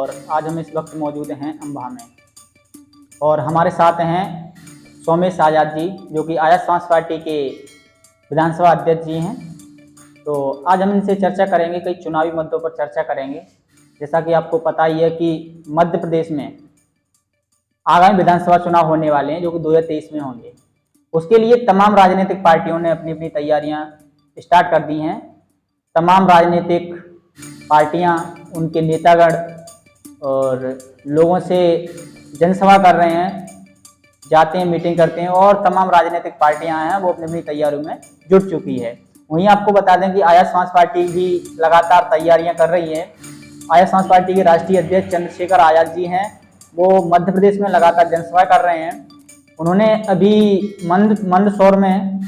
और आज हम इस वक्त मौजूद हैं अम्बा में और हमारे साथ हैं सोमेश आज़ाद जी जो कि आज़ाद समाज पार्टी के विधानसभा अध्यक्ष जी हैं। तो आज हम इनसे चर्चा करेंगे, कई चुनावी मुद्दों पर चर्चा करेंगे। जैसा कि आपको पता ही है कि मध्य प्रदेश में आगामी विधानसभा चुनाव होने वाले हैं जो कि 2023 में होंगे। उसके लिए तमाम राजनीतिक पार्टियों ने अपनी अपनी तैयारियां स्टार्ट कर दी हैं। तमाम राजनीतिक पार्टियां, उनके नेतागण और लोगों से जनसभा कर रहे हैं, जाते हैं, मीटिंग करते हैं और तमाम राजनीतिक पार्टियां हैं वो अपनी अपनी तैयारियों में जुट चुकी है। वहीं आपको बता दें कि आज़ाद समाज पार्टी भी लगातार तैयारियां कर रही है। आज़ाद समाज पार्टी के राष्ट्रीय अध्यक्ष चंद्रशेखर आज़ाद जी हैं, वो मध्य प्रदेश में लगातार जनसभा कर रहे हैं। उन्होंने अभी मंदसौर में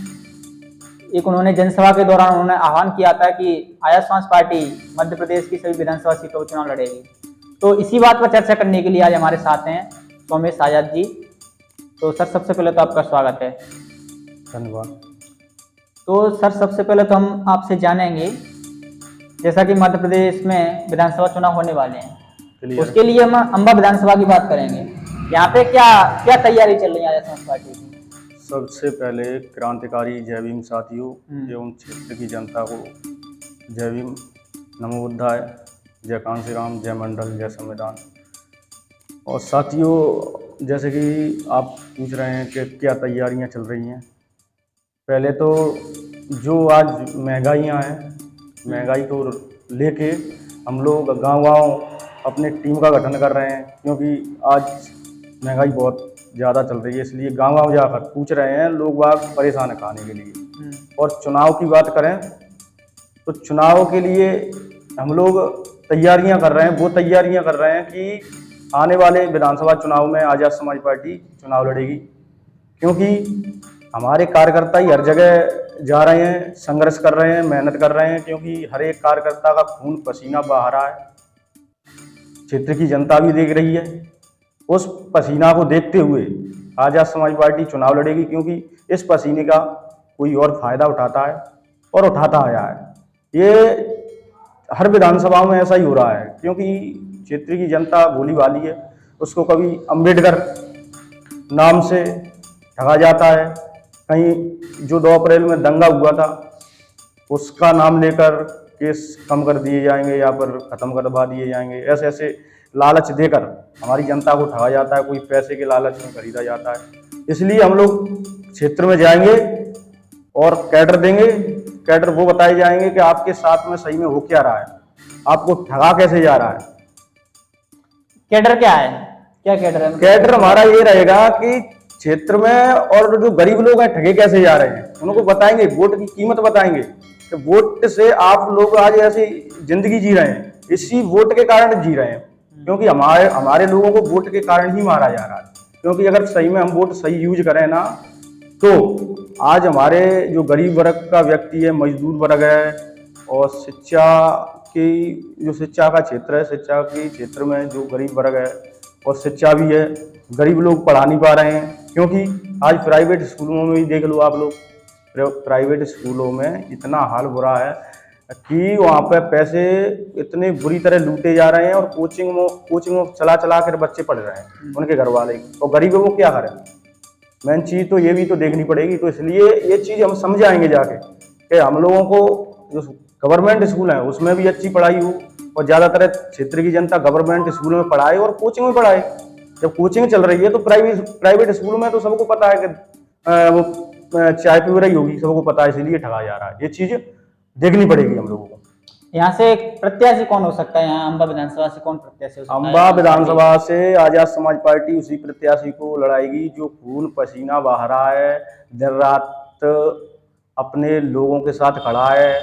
उन्होंने जनसभा के दौरान उन्होंने आह्वान किया था कि आज़ाद समाज पार्टी मध्य प्रदेश की सभी विधानसभा सीटों पर चुनाव लड़ेगी। तो इसी बात पर चर्चा करने के लिए आज हमारे साथ हैं सोमेश आज़ाद जी। तो सर, सबसे पहले तो आपका स्वागत है। धन्यवाद। तो सर, सबसे पहले तो हम आपसे जानेंगे, जैसा कि मध्य प्रदेश में विधानसभा चुनाव होने वाले हैं, उसके लिए हम अम्बा विधानसभा की बात करेंगे। यहाँ पे क्या क्या तैयारी चल रही है आज़ाद समाज पार्टी की? सबसे पहले क्रांतिकारी जय भीम साथियों एवं क्षेत्र की जनता को जय भीम, नमो बुद्धाय, जय कांसी राम, जय मंडल, जय संविधान। और साथियों, जैसे कि आप पूछ रहे हैं कि क्या तैयारियां चल रही हैं, पहले तो जो आज महंगाइयां हैं, महंगाई को लेके हम लोग गांव-गांव अपने टीम का गठन कर रहे हैं, क्योंकि आज महंगाई बहुत ज़्यादा चल रही है। इसलिए गांव-गांव जाकर पूछ रहे हैं लोग बाग परेशान है खाने के लिए। और चुनाव की बात करें तो चुनाव के लिए हम लोग तैयारियां कर रहे हैं। वो तैयारियां कर रहे हैं कि आने वाले विधानसभा चुनाव में आज़ाद समाज पार्टी चुनाव लड़ेगी, क्योंकि हमारे कार्यकर्ता ही हर जगह जा रहे हैं, संघर्ष कर रहे हैं, मेहनत कर रहे हैं, क्योंकि हर एक कार्यकर्ता का खून पसीना बहा रहा है। क्षेत्र की जनता भी देख रही है। उस पसीना को देखते हुए आज़ाद समाज पार्टी चुनाव लड़ेगी, क्योंकि इस पसीने का कोई और फायदा उठाता है और उठाता आया है। ये हर विधानसभाओं में ऐसा ही हो रहा है, क्योंकि क्षेत्र की जनता भोली भाली है। उसको कभी अंबेडकर नाम से ठगा जाता है, कहीं जो 2 अप्रैल में दंगा हुआ था उसका नाम लेकर केस कम कर दिए जाएंगे या पर ख़त्म करवा दिए जाएंगे। ऐसे ऐसे लालच देकर हमारी जनता को ठगा जाता है, कोई पैसे के लालच में खरीदा जाता है। इसलिए हम लोग क्षेत्र में जाएंगे और कैडर देंगे। कैडर वो बताए जाएंगे कि आपके साथ में सही में हो क्या रहा है, आपको ठगा कैसे जा रहा है। कैडर क्या है? क्या कैडर है? कैडर हमारा ये रहेगा कि क्षेत्र में और जो गरीब लोग हैं ठगे कैसे जा रहे हैं, उनको बताएंगे, वोट की कीमत बताएंगे कि वोट से आप लोग आज ऐसी जिंदगी जी रहे हैं, इसी वोट के कारण जी रहे हैं, क्योंकि हमारे लोगों को वोट के कारण ही मारा जा रहा है। क्योंकि अगर सही में हम वोट सही यूज करें ना, तो आज हमारे जो गरीब वर्ग का व्यक्ति है, मजदूर वर्ग है, और शिक्षा का क्षेत्र है, शिक्षा के क्षेत्र में जो गरीब वर्ग है और शिक्षा भी है, गरीब लोग पढ़ा नहीं पा रहे हैं। क्योंकि आज प्राइवेट स्कूलों में भी देख लो आप लोग, प्राइवेट स्कूलों में इतना हाल बुरा है कि वहाँ पे पैसे इतने बुरी तरह लूटे जा रहे हैं और कोचिंग में चला कर बच्चे पढ़ रहे हैं उनके घर वाले, और गरीबों को क्या करें। मेन चीज़ तो ये भी तो देखनी पड़ेगी। तो इसलिए ये चीज़ हम समझाएंगे जाके कि हम लोगों को जो गवर्नमेंट स्कूल हैं उसमें भी अच्छी पढ़ाई हो, और ज़्यादातर क्षेत्र की जनता गवर्नमेंट स्कूल में पढ़ाए और कोचिंग में पढ़ाए। जब कोचिंग चल रही है तो प्राइवेट स्कूल में तो सबको पता है कि वो चाय पी रही होगी, सबको पता है, इसीलिए ठगा जा रहा है। ये चीज़ देखनी पड़ेगी हम लोगों को। यहाँ से एक प्रत्याशी कौन हो सकता है? यहाँ अम्बा विधानसभा से कौन प्रत्याशी हो सकता है? अम्बा विधानसभा से आज़ाद समाज पार्टी उसी प्रत्याशी को लड़ाएगी जो खून पसीना बहा रहा है, दिन रात अपने लोगों के साथ खड़ा है,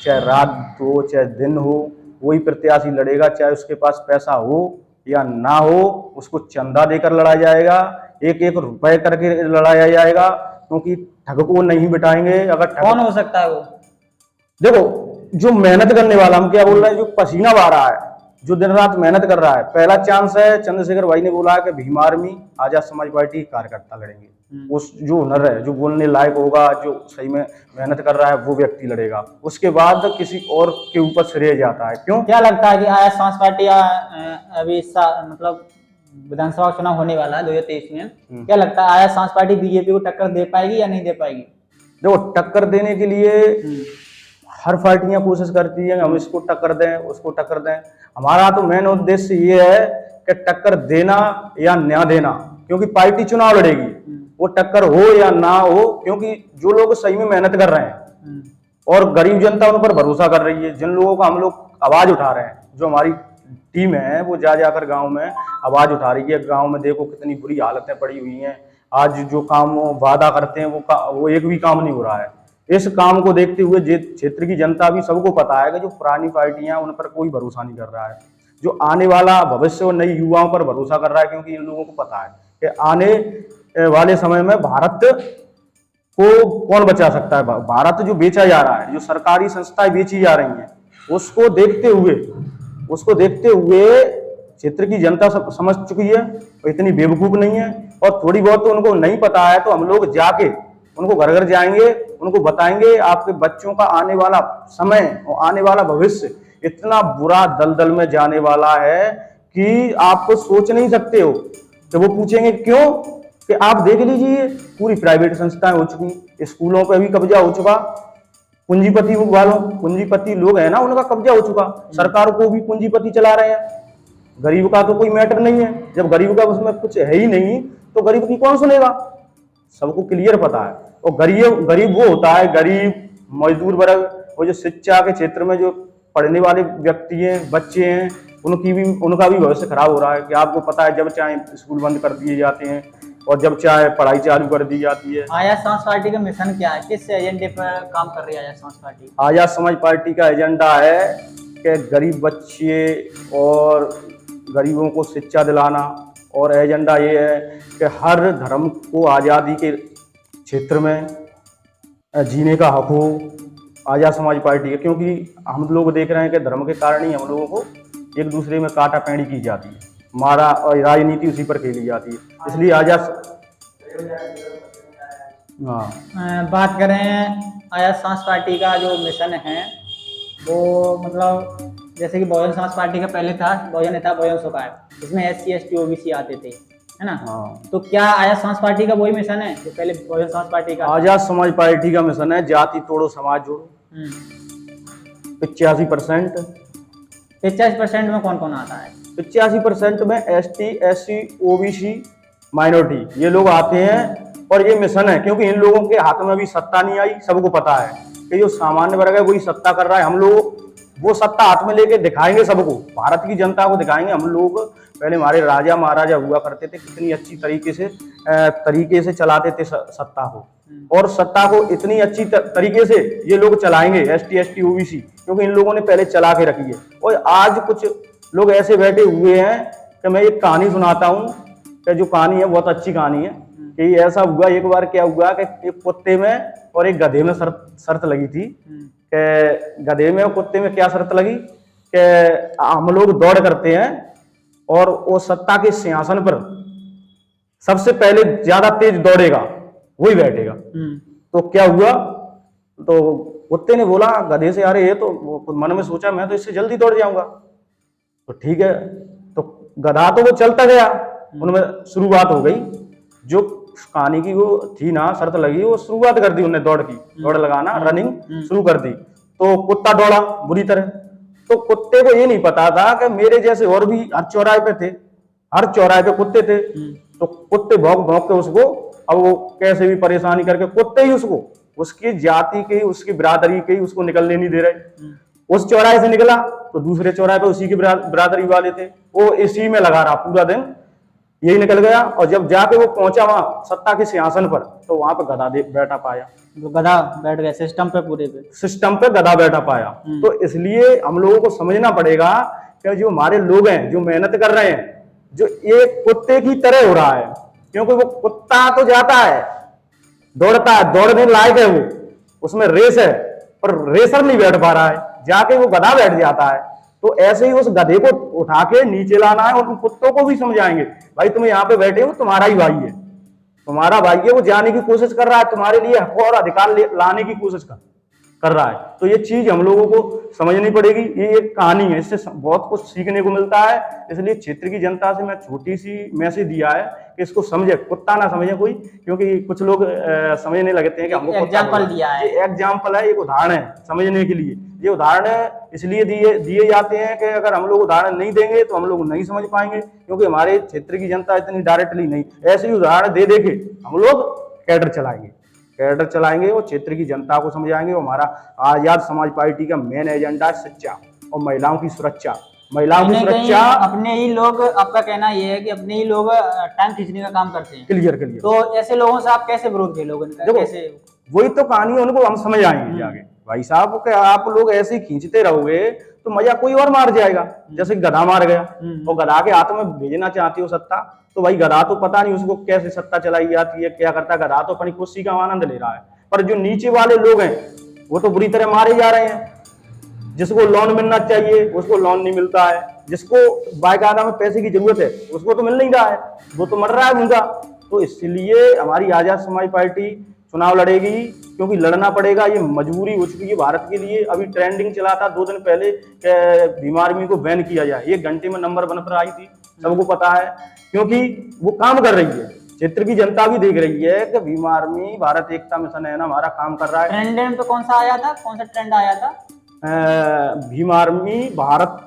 चाहे रात हो चाहे दिन हो, वही प्रत्याशी लड़ेगा। चाहे उसके पास पैसा हो या ना हो, उसको चंदा देकर लड़ा जाएगा, 1-1 रुपए करके लड़ाया जाएगा, क्योंकि ठग को नहीं बिठाएंगे। अगर कौन हो सकता है वो? देखो, जो मेहनत करने वाला, हम क्या बोल रहे हैं, जो पसीना बहा रहा है, जो दिन रात मेहनत कर रहा है। पहला चांस है, चंद्रशेखर भाई ने बोला है कि भीम आर्मी आजाद समाज पार्टी कार्यकर्ता लड़ेंगे। उस जो हुनर है, जो बोलने लायक होगा, जो सही में मेहनत कर रहा है, वो व्यक्ति लड़ेगा। उसके बाद किसी और के ऊपर श्रेय जाता है। क्यों? क्या लगता है कि आजाद समाज पार्टी अभी मतलब विधानसभा चुनाव होने वाला है 2023 में, क्या लगता है आजाद समाज पार्टी बीजेपी को टक्कर दे पाएगी या नहीं दे पाएगी? देखो, टक्कर देने के लिए हर पार्टियां कोशिश करती है, हम इसको टक्कर दें, उसको टक्कर दें। हमारा तो मेन उद्देश्य ये है कि टक्कर देना या न देना, क्योंकि पार्टी चुनाव लड़ेगी, वो टक्कर हो या ना हो, क्योंकि जो लोग सही में मेहनत कर रहे हैं और गरीब जनता उन पर भरोसा कर रही है, जिन लोगों का हम लोग आवाज उठा रहे हैं, जो हमारी टीम है वो जा जाकर गांव में आवाज उठा रही है। गांव में देखो कितनी बुरी हालतें पड़ी हुई हैं। आज जो काम वो वादा करते हैं वो एक भी काम नहीं हो रहा है। इस काम को देखते हुए क्षेत्र की जनता भी सबको पता है कि जो पुरानी पार्टियां उन पर कोई भरोसा नहीं कर रहा है, जो आने वाला भविष्य और नई युवाओं पर भरोसा कर रहा है, क्योंकि इन लोगों को पता है कि आने वाले समय में भारत को कौन बचा सकता है। भारत जो बेचा जा रहा है, जो सरकारी संस्थाएं बेची जा रही हैं, उसको देखते हुए क्षेत्र की जनता समझ चुकी है, और इतनी बेवकूफ नहीं है। और थोड़ी बहुत तो उनको नहीं पता है, तो हम लोग जाके उनको घर घर जाएंगे, उनको बताएंगे आपके बच्चों का आने वाला समय और आने वाला भविष्य इतना बुरा दलदल में जाने वाला है कि आप तो सोच नहीं सकते हो। तो वो पूछेंगे क्यों, कि आप देख लीजिए पूरी प्राइवेट संस्थाएं हो चुकी, स्कूलों पे भी कब्जा हो चुका, पूंजीपति लोग हैं ना, उनका कब्जा हो चुका, सरकार को भी पूंजीपति चला रहे हैं। गरीब का तो कोई मैटर नहीं है, जब गरीब का उसमें कुछ है ही नहीं तो गरीब की कौन सुनेगा, सबको क्लियर पता है। और गरीब वो होता है, गरीब मजदूर वर्ग, वो जो शिक्षा के क्षेत्र में जो पढ़ने वाले व्यक्ति हैं, बच्चे हैं, उनका भी भविष्य खराब हो रहा है। कि आपको पता है, जब चाहे स्कूल बंद कर दिए जाते हैं और जब चाहे पढ़ाई चालू कर दी जाती है। आजाद समाज पार्टी का मिशन क्या है, किस एजेंडे पर काम कर रही है आजाद समाज पार्टी? आजाद समाज पार्टी का एजेंडा है कि गरीब बच्चे और गरीबों को शिक्षा दिलाना, और एजेंडा ये है कि हर धर्म को आज़ादी के क्षेत्र में जीने का हक हो। आजाद समाज पार्टी है, क्योंकि हम लोग देख रहे हैं कि धर्म के कारण ही हम लोगों को एक दूसरे में काटा पैंड़ी की जाती है, मारा, और राजनीति उसी पर खेली जाती है। इसलिए बात करें आजाद समाज पार्टी का जो मिशन है, वो मतलब जैसे कि बहुजन समाज पार्टी का पहले था बहुजन नेता बहुजन सुखाए, इसमें SC ST OBC आते थे, है ना? तो क्या आजाद समाज पार्टी का वही मिशन है जो पहले बहुजन समाज पार्टी का? आजाद समाज पार्टी का मिशन है जाति तोड़ो समाज जोड़ो। 85%। 85% में कौन कौन आता है? 85% में ST SC OBC माइनॉरिटी, ये लोग आते हैं। और ये मिशन है क्योंकि इन लोगों के हाथ में अभी सत्ता नहीं आई। सबको पता है कि जो सामान्य वर्ग है वही सत्ता कर रहा है। हम लोग वो सत्ता हाथ में लेके दिखाएंगे, सबको, भारत की जनता को दिखाएंगे। हम लोग पहले हमारे राजा महाराजा हुआ करते थे, कितनी अच्छी तरीके से चलाते थे सत्ता को, और सत्ता को इतनी अच्छी तरीके से ये लोग चलाएंगे ST ST OBC, क्योंकि इन लोगों ने पहले चला के रखी है। और आज कुछ लोग ऐसे बैठे हुए हैं कि मैं एक कहानी सुनाता हूँ, कि जो कहानी है बहुत अच्छी कहानी है। कि ऐसा हुआ, एक बार क्या हुआ कि एक कुत्ते में और एक गधे में शर्त लगी थी। कि गधे में और कुत्ते में क्या शर्त लगी कि हम लोग दौड़ करते हैं और वो सत्ता के सिंहासन पर सबसे पहले ज्यादा तेज दौड़ेगा वही बैठेगा। तो क्या हुआ, तो कुत्ते ने बोला गधे से, अरे ये तो मन में सोचा मैं तो इससे जल्दी दौड़ जाऊंगा। तो ठीक है, तो गधा तो वो चलता गया, उनमें शुरुआत हो गई। जो कहानी की वो थी ना, शर्त लगी, वो शुरुआत कर दी उन्हें दौड़ की, दौड़ लगाना, रनिंग शुरू कर दी। तो कुत्ता दौड़ा बुरी तरह। तो कुत्ते को ये नहीं पता था कि मेरे जैसे और भी हर चौराहे पे थे, हर चौराहे पे कुत्ते थे। तो कुत्ते भौंक भौंक के उसको, अब वो कैसे भी परेशानी करके कुत्ते ही उसको, उसकी जाति के, उसकी बिरादरी के, उसको निकलने नहीं दे रहे। उस चौराहे से निकला तो दूसरे चौराहे पे उसी की बिरादरी वाले थे, वो इसी में लगा रहा पूरा दिन, यही निकल गया। और जब जाके वो पहुंचा वहां सत्ता के सिंहासन पर, तो वहां पे गधा बैठा पाया। तो गधा बैठ गया सिस्टम पे, पूरे पे सिस्टम पे गधा बैठा पाया। तो इसलिए हम लोगों को समझना पड़ेगा कि जो हमारे लोग हैं, जो मेहनत कर रहे हैं, जो एक कुत्ते की तरह हो रहा है, क्योंकि वो कुत्ता तो जाता है, दौड़ता है, दौड़ने लायक है, वो उसमें रेस है, पर रेसर नहीं बैठ पा रहा है, जाके वो गधा बैठ जाता है। तो ऐसे ही उस गधे को उठा के नीचे लाना है, और उन कुत्तों को भी समझाएंगे भाई तुम यहाँ पे बैठे हो, तुम्हारा ही भाई है, तुम्हारा भाई है, वो जाने की कोशिश कर रहा है, तुम्हारे लिए हक और अधिकार लाने की कोशिश कर रहा है। तो ये चीज हम लोगों को समझनी पड़ेगी। ये एक कहानी है, इससे बहुत कुछ सीखने को मिलता है। इसलिए क्षेत्र की जनता से मैं छोटी सी मैसेज दिया है कि इसको समझे, कुत्ता ना समझे कोई, क्योंकि कुछ लोग समझने लगते हैं कि हमको एग्जाम्पल दिया है। ये एग्जाम्पल है, एक उदाहरण है समझने के लिए। ये उदाहरण इसलिए दिए जाते हैं कि अगर हम लोग उदाहरण नहीं देंगे तो हम लोग नहीं समझ पाएंगे, क्योंकि हमारे क्षेत्र की जनता इतनी डायरेक्टली नहीं, ऐसे ही उदाहरण दे दे के हम लोग कैडर चलाएंगे और क्षेत्र की जनता को समझाएंगे। हमारा आजाद समाज पार्टी का मेन एजेंडा शिक्षा और महिलाओं की सुरक्षा। अपने ही लोग, आपका कहना यह है कि अपने ही लोग टांग खींचने का काम करते हैं। क्लियर। तो ऐसे लोगों से आप कैसे विरोध करें? कैसे? वही तो कहानी, उनको हम समझ आएंगे आगे। भाई साहब के आप लोग ऐसे ही खींचते रहोगे तो मजा कोई और मार जाएगा, जैसे गधा मार गया और गधा के हाथ में भेजना चाहती हो सत्ता, तो भाई गधा तो पता नहीं उसको कैसे सत्ता चलाई जाती है, क्या करता है, गधा तो अपनी कुर्सी का आनंद ले रहा है, पर जो नीचे वाले लोग हैं वो तो बुरी तरह मारे जा रहे हैं। जिसको लोन मिलना चाहिए उसको लोन नहीं मिलता है, जिसको बाकायदा में पैसे की जरूरत है उसको तो मिल नहीं रहा है, वो तो मर रहा है भूखा। तो इसलिए हमारी आजाद समाज पार्टी चुनाव लड़ेगी, क्योंकि लड़ना पड़ेगा, ये मजबूरी हो चुकी है भारत के लिए। अभी ट्रेंडिंग चला था 2 दिन पहले भीम आर्मी को बैन किया जाए, 1 घंटे में नंबर 1 पर आई थी, सबको पता है, क्योंकि वो काम कर रही है। क्षेत्र की जनता भी देख रही है कि भीम आर्मी भारत एकता मिशन है ना, हमारा काम कर रहा है। ट्रेंड पे कौन सा आया था, कौन सा ट्रेंड आया था? भीम आर्मी भारत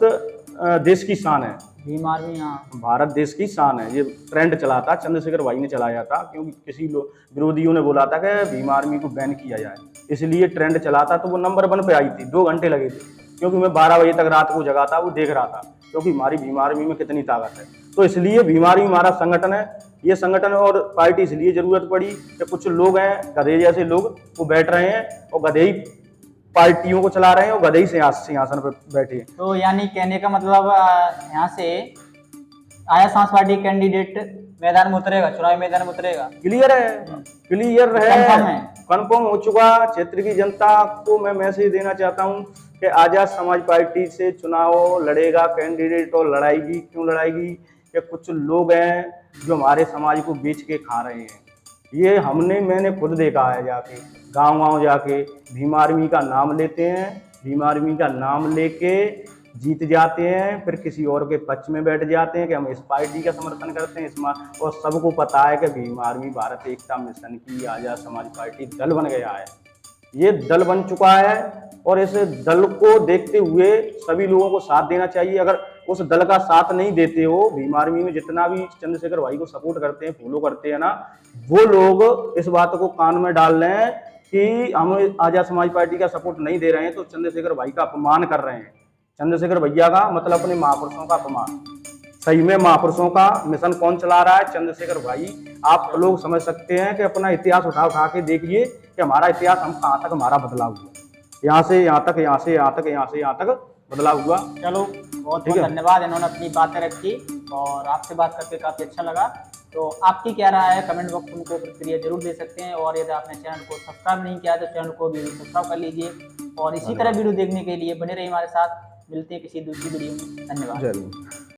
देश की शान है। भीम आर्मी, हाँ, भारत देश की शान है, ये ट्रेंड चला था, चंद्रशेखर भाई ने चलाया था, क्योंकि किसी लोग विरोधियों ने बोला था कि भीम आर्मी को बैन किया जाए, इसलिए ट्रेंड चला था। तो वो नंबर 1 पे आई थी, 2 घंटे लगे थे, क्योंकि मैं 12 बजे तक रात को जगा था, वो देख रहा था, क्योंकि हमारी भीम आर्मी में कितनी ताकत है। तो इसलिए भीम आर्मी हमारा संगठन है, ये संगठन और पार्टी इसलिए जरूरत पड़ी कि कुछ लोग हैं गधे जैसे लोग, वो बैठ रहे हैं और गधे ही पार्टियों को चला रहे हैं और गधे ही सिंहासन पर बैठे हैं। तो यानी कहने का मतलब यहाँ से आजाद समाज पार्टी कैंडिडेट मैदान में उतरेगा, चुनावी मैदान में उतरेगा। क्लियर है, कंफर्म हो चुका। क्षेत्र की जनता को मैं मैसेज देना चाहता हूँ कि आजाद समाज पार्टी से चुनाव लड़ेगा कैंडिडेट, और लड़ाएगी। क्यों लड़ाएगी? कि कुछ लोग हैं जो हमारे समाज को बेच के खा रहे हैं। ये मैंने खुद देखा है, जाके गांव जाके भीम आर्मी का नाम लेते हैं, भीम आर्मी का नाम लेके जीत जाते हैं, फिर किसी और के पक्ष में बैठ जाते हैं कि हम इस पार्टी का समर्थन करते हैं, और सबको पता है कि भीम आर्मी भारत एकता मिशन की आजाद समाज पार्टी दल बन गया है। ये दल बन चुका है, और इस दल को देखते हुए सभी लोगों को साथ देना चाहिए। अगर उस दल का साथ नहीं देते हो, भीम आर्मी में जितना भी चंद्रशेखर भाई को सपोर्ट करते हैं, फॉलो करते हैं ना, वो लोग इस बात को कान में डाल रहे हैं कि हम आजाद समाज पार्टी का सपोर्ट नहीं दे रहे हैं, तो चंद्रशेखर भाई का अपमान कर रहे हैं। चंद्रशेखर भैया का मतलब अपने महापुरुषों का अपमान। सही में महापुरुषों का मिशन कौन चला रहा है? चंद्रशेखर भाई। आप लोग समझ सकते हैं कि अपना इतिहास उठा के देखिए कि हमारा इतिहास हम कहाँ तक हमारा बदलाव हुआ, यहाँ से यहाँ तक, यहाँ से यहाँ तक, यहाँ से यहाँ तक बदलाव हुआ। चलो, बहुत बहुत धन्यवाद, इन्होंने अपनी बातें रखी और आपसे बात करके काफी अच्छा लगा। तो आपकी क्या राय है, कमेंट बॉक्स में उनको प्रतिक्रिया जरूर दे सकते हैं, और यदि आपने चैनल को सब्सक्राइब नहीं किया तो चैनल को भी सब्सक्राइब कर लीजिए, और इसी तरह वीडियो देखने के लिए बने रहिए हमारे साथ। मिलते हैं किसी दूसरी वीडियो में। धन्यवाद।